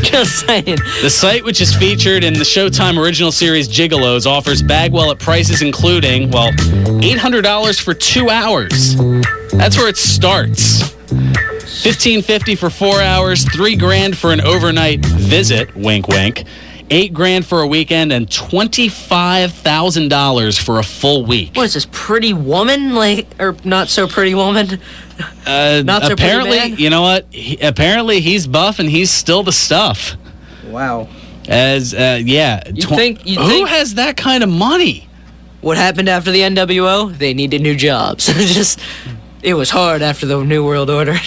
Just saying. The site, which is featured in the Showtime original series Gigolos, offers Bagwell at prices including, well, $800 for 2 hours. That's where it starts. $1,550 for 4 hours, $3,000 for an overnight visit, wink wink, $8,000 for a weekend, and $25,000 for a full week. What is this, Pretty Woman? Or not so Pretty Woman? Not so apparently, Pretty Man? You know what? Apparently he's buff and he's still the stuff. Wow. Who has that kind of money? What happened after the NWO? They needed new jobs. It was hard after the New World Order.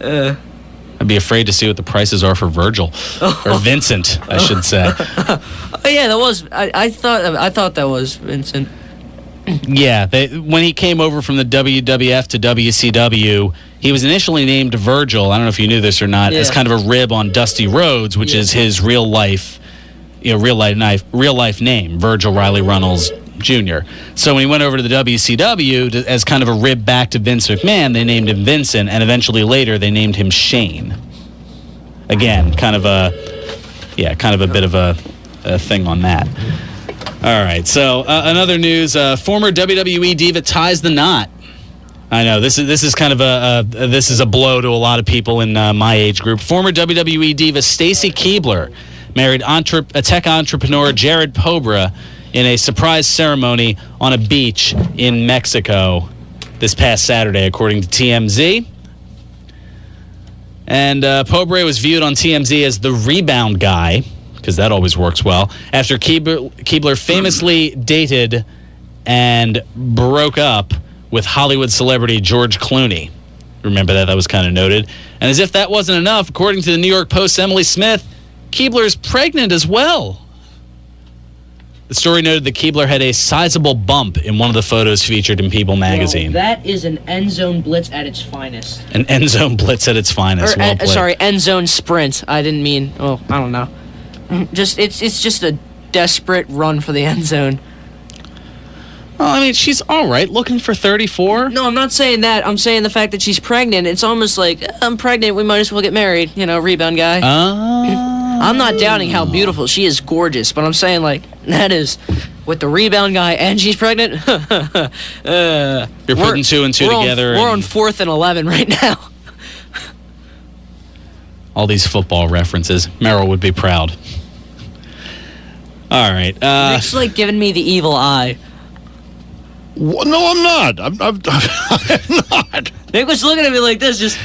I'd be afraid to see what the prices are for Virgil or Vincent, I should say. Oh yeah, that was. I thought that was Vincent. Yeah, when he came over from the WWF to WCW, he was initially named Virgil. I don't know if you knew this or not, as kind of a rib on Dusty Rhodes, which is his real life name, Virgil Riley Runnels Jr. So when he went over to the WCW as kind of a rib back to Vince McMahon, they named him Vincent, and eventually later they named him Shane. Again, kind of a bit of a thing on that. All right, so another news: former WWE diva ties the knot. I know this is kind of a blow to a lot of people in my age group. Former WWE diva Stacy Keibler married tech entrepreneur Jared Pobra in a surprise ceremony on a beach in Mexico this past Saturday, according to TMZ. And Pobre was viewed on TMZ as the rebound guy, because that always works well, after Keibler famously dated and broke up with Hollywood celebrity George Clooney. Remember that? That was kind of noted. And as if that wasn't enough, according to the New York Post's Emily Smith, Keibler is pregnant as well. The story noted that Keibler had a sizable bump in one of the photos featured in People magazine. Well, that is an end zone blitz at its finest. An end zone blitz at its finest. Well played. End zone sprint. I didn't mean. Oh, I don't know. It's just a desperate run for the end zone. Well, I mean, she's all right, looking for 34. No, I'm not saying that. I'm saying the fact that she's pregnant. It's almost like, I'm pregnant, we might as well get married. Rebound guy. I'm not doubting how beautiful she is, gorgeous, but I'm saying that is with the rebound guy and she's pregnant. You're putting two and two together. We're on 4th and 11 right now. All these football references. Merrill would be proud. All right. Nick's giving me the evil eye. No, I'm not. I'm not. Nick was looking at me like this.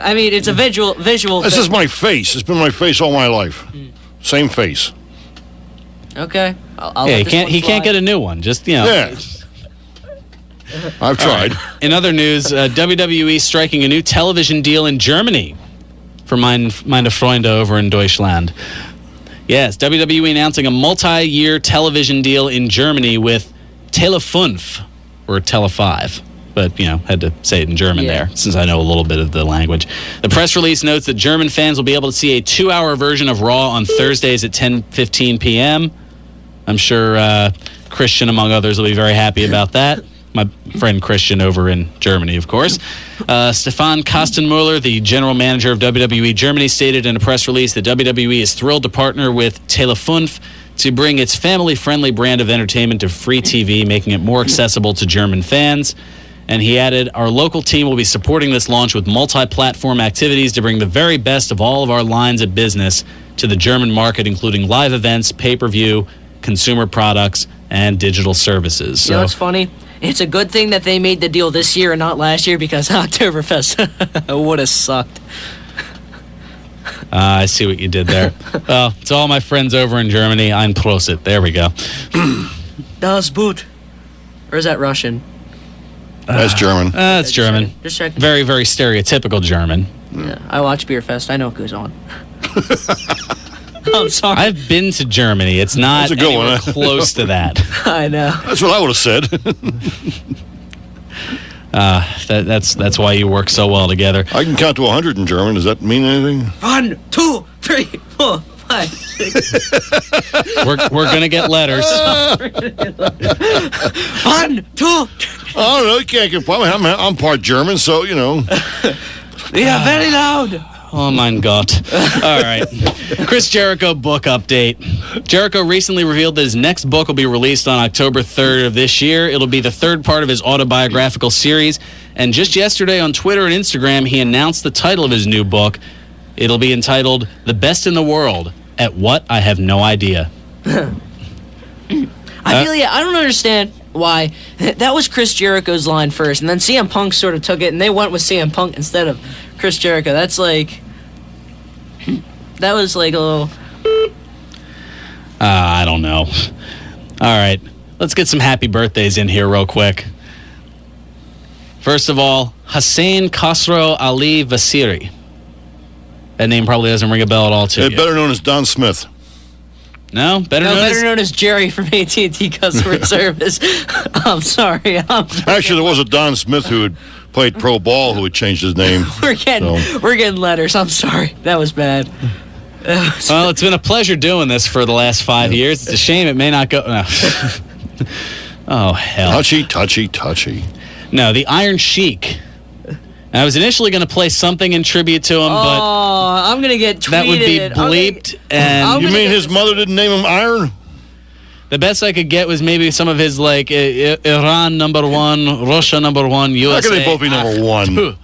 It's a visual. This is my face. It's been my face all my life. Same face. Okay. He can't get a new one. Just Yeah. I've tried. Right. In other news, WWE striking a new television deal in Germany for meine Freunde over in Deutschland. Yes, WWE announcing a multi-year television deal in Germany with Tele5 or Tele5. But, had to say it in German there, since I know a little bit of the language. The press release notes that German fans will be able to see a 2-hour version of Raw on Thursdays at 10:15 p.m. I'm sure Christian, among others, will be very happy about that. My friend Christian over in Germany, of course. Stefan Kostenmuller, the general manager of WWE Germany, stated in a press release that WWE is thrilled to partner with Tele5 to bring its family-friendly brand of entertainment to free TV, making it more accessible to German fans. And he added, our local team will be supporting this launch with multi-platform activities to bring the very best of all of our lines of business to the German market, including live events, pay-per-view, consumer products, and digital services. You know what's funny? It's a good thing that they made the deal this year and not last year, because Oktoberfest would have sucked. I see what you did there. Well, to all my friends over in Germany, ein Prosit. There we go. Das Boot. Or is that Russian? That's German. That's German. Just checking. Very, very stereotypical German. Yeah, I watch Beer Fest. I know what goes on. I'm sorry. I've been to Germany. It's not That's a good anywhere one, huh? close to that. I know. That's what I would have said. That's why you work so well together. I can count to 100 in German. Does that mean anything? 1, 2, 3, 4, 5, 6. We're gonna get letters. 1, 2. I don't know. You can't get probably. I'm part German, so you know. We are very loud. Oh, mein Gott. All right. Chris Jericho book update. Jericho recently revealed that his next book will be released on October 3rd of this year. It'll be the third part of his autobiographical series. And just yesterday on Twitter and Instagram, he announced the title of his new book. It'll be entitled The Best in the World. At what? I have no idea. I don't understand why. That was Chris Jericho's line first, and then CM Punk sort of took it, and they went with CM Punk instead of Chris Jericho. That was like a little... I don't know. All right. Let's get some happy birthdays in here real quick. First of all, Hussein Khosrow Ali Vasiri. That name probably doesn't ring a bell at all to you. Better known as Don Smith. No? Better known as Jerry from AT&T Customer Service. I'm sorry. Actually, there was a Don Smith who had played pro ball who had changed his name. We're getting letters. I'm sorry. That was bad. Well, it's been a pleasure doing this for the last 5 years. It's a shame it may not go... No. Oh, hell. Touchy. No, the Iron Sheik. I was initially going to play something in tribute to him, but... Oh, I'm going to get tweeted. That would be bleeped. You mean his mother didn't name him Iron? The best I could get was maybe some of his, like, Iran #1, Russia #1, USA. How can they both be #1?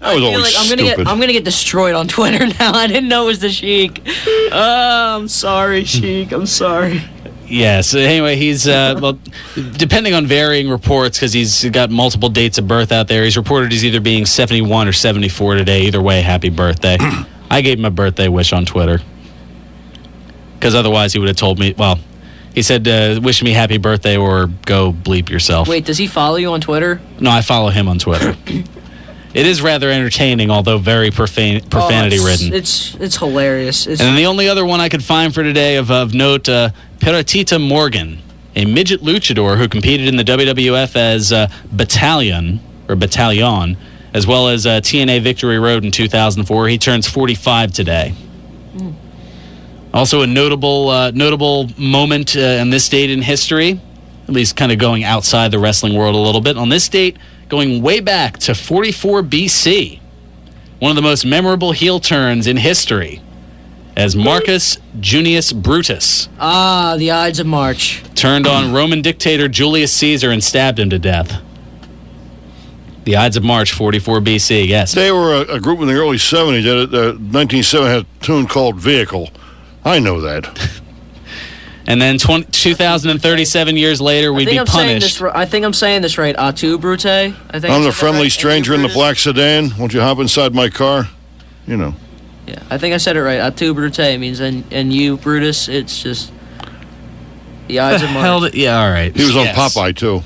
That was always stupid. I'm gonna get destroyed on Twitter now. I didn't know it was the Sheik. I'm sorry, Sheik. I'm sorry. Yes. Anyway, he's well, depending on varying reports, because he's got multiple dates of birth out there. He's reported he's either being 71 or 74 today. Either way, happy birthday. I gave him a birthday wish on Twitter, because otherwise he would have told me. Well, he said, "Wish me happy birthday or go bleep yourself." Wait, does he follow you on Twitter? No, I follow him on Twitter. It is rather entertaining, although very profanity-ridden. It's hilarious. And then the only other one I could find for today of note, Peratita Morgan, a midget luchador who competed in the WWF as Battalion, as well as TNA Victory Road in 2004. He turns 45 today. Also a notable moment in this date in history, at least kind of going outside the wrestling world a little bit. On this date, going way back to 44 BC, one of the most memorable heel turns in history, as Marcus Junius Brutus. The Ides of March. Turned on Roman dictator Julius Caesar and stabbed him to death. The Ides of March, 44 BC, yes. They were a group in the early 70s. 1970 had a tune called Vehicle. I know that. And then 2,037 years later, we'd be punished. I think I'm saying this right. Atu Brute. I'm the friendly stranger in the black sedan. Won't you hop inside my car? You know. Yeah, I think I said it right. Atu Brute means, and you, Brutus, it's just the Ides of March. Yeah, all right. He was on Popeye, too.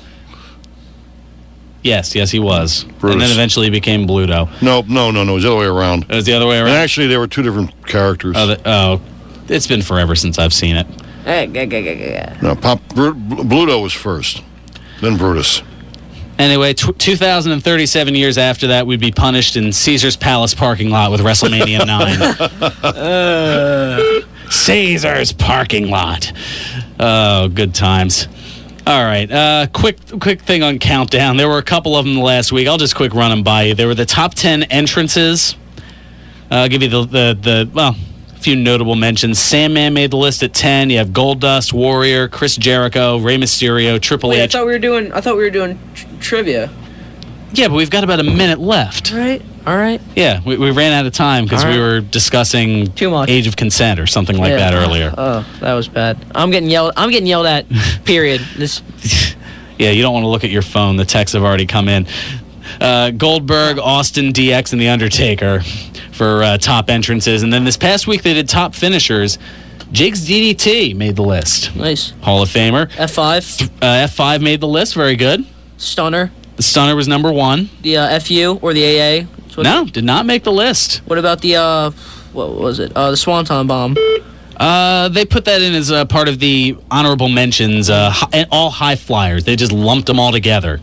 Yes, he was. Brutus. And then eventually he became Bluto. No. It was the other way around. It was the other way around? And actually, they were two different characters. It's been forever since I've seen it. No, Bluto was first, then Brutus. Anyway, 2,037 years after that, we'd be punished in Caesar's Palace parking lot with WrestleMania 9. Caesar's parking lot. Oh, good times. All right, quick thing on Countdown. There were a couple of them last week. I'll just quick run them by you. There were the top 10 entrances. I'll give you a few notable mentions. Sandman made the list at 10. You have Goldust, Warrior, Chris Jericho, Rey Mysterio, Triple H. I thought we were doing trivia. Yeah, but we've got about a minute left. Right. All right. Yeah, we ran out of time because we were discussing Too much. age of consent or something like that earlier. Oh, that was bad. I'm getting yelled at. Period. This. Yeah, you don't want to look at your phone. The texts have already come in. Goldberg, Austin, DX, and The Undertaker for top entrances. And then this past week they did top finishers. Jake's DDT made the list. Nice. Hall of Famer. F5. F5 made the list. Very good. Stunner. The Stunner was number 1. The FU or the AA. No, did not make the list. What about the what was it? The Swanton Bomb. They put that in as part of the honorable mentions. All high flyers. They just lumped them all together.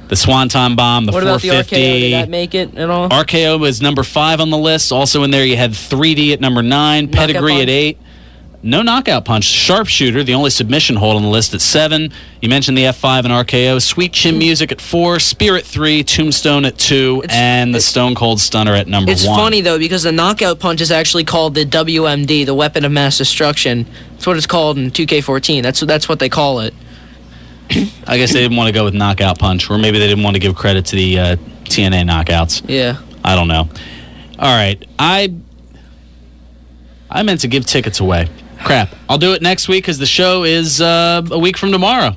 The Swanton Bomb, the 450. What about the RKO? Did that make it at all? RKO was number 5 on the list. Also in there, you had 3D at number 9, Pedigree at 8. No knockout punch. Sharpshooter, the only submission hold on the list, at 7. You mentioned the F5 and RKO. Sweet Chin Music at 4. Spirit 3. Tombstone at 2. And the Stone Cold Stunner at number 1. It's funny, though, because the knockout punch is actually called the WMD, the Weapon of Mass Destruction. That's what it's called in 2K14. That's what they call it. I guess they didn't want to go with knockout punch, or maybe they didn't want to give credit to the TNA knockouts. Yeah. I don't know. All right. I meant to give tickets away. Crap. I'll do it next week because the show is a week from tomorrow.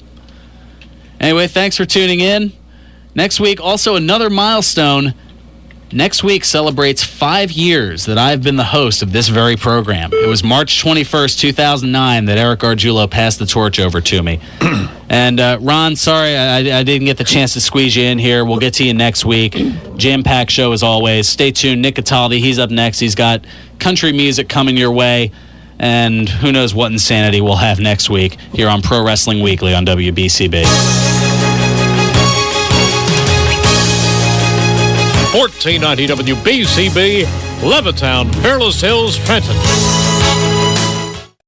Anyway, thanks for tuning in. Next week, also another milestone. Next week celebrates 5 years that I've been the host of this very program. It was March 21st, 2009 that Eric Gargiulo passed the torch over to me. And Ron, sorry I didn't get the chance to squeeze you in here. We'll get to you next week. Jam-packed show as always. Stay tuned. Nick Cataldi, he's up next. He's got country music coming your way. And who knows what insanity we'll have next week here on Pro Wrestling Weekly on WBCB. 1490 WBCB, Levittown, Peerless Hills, Trenton.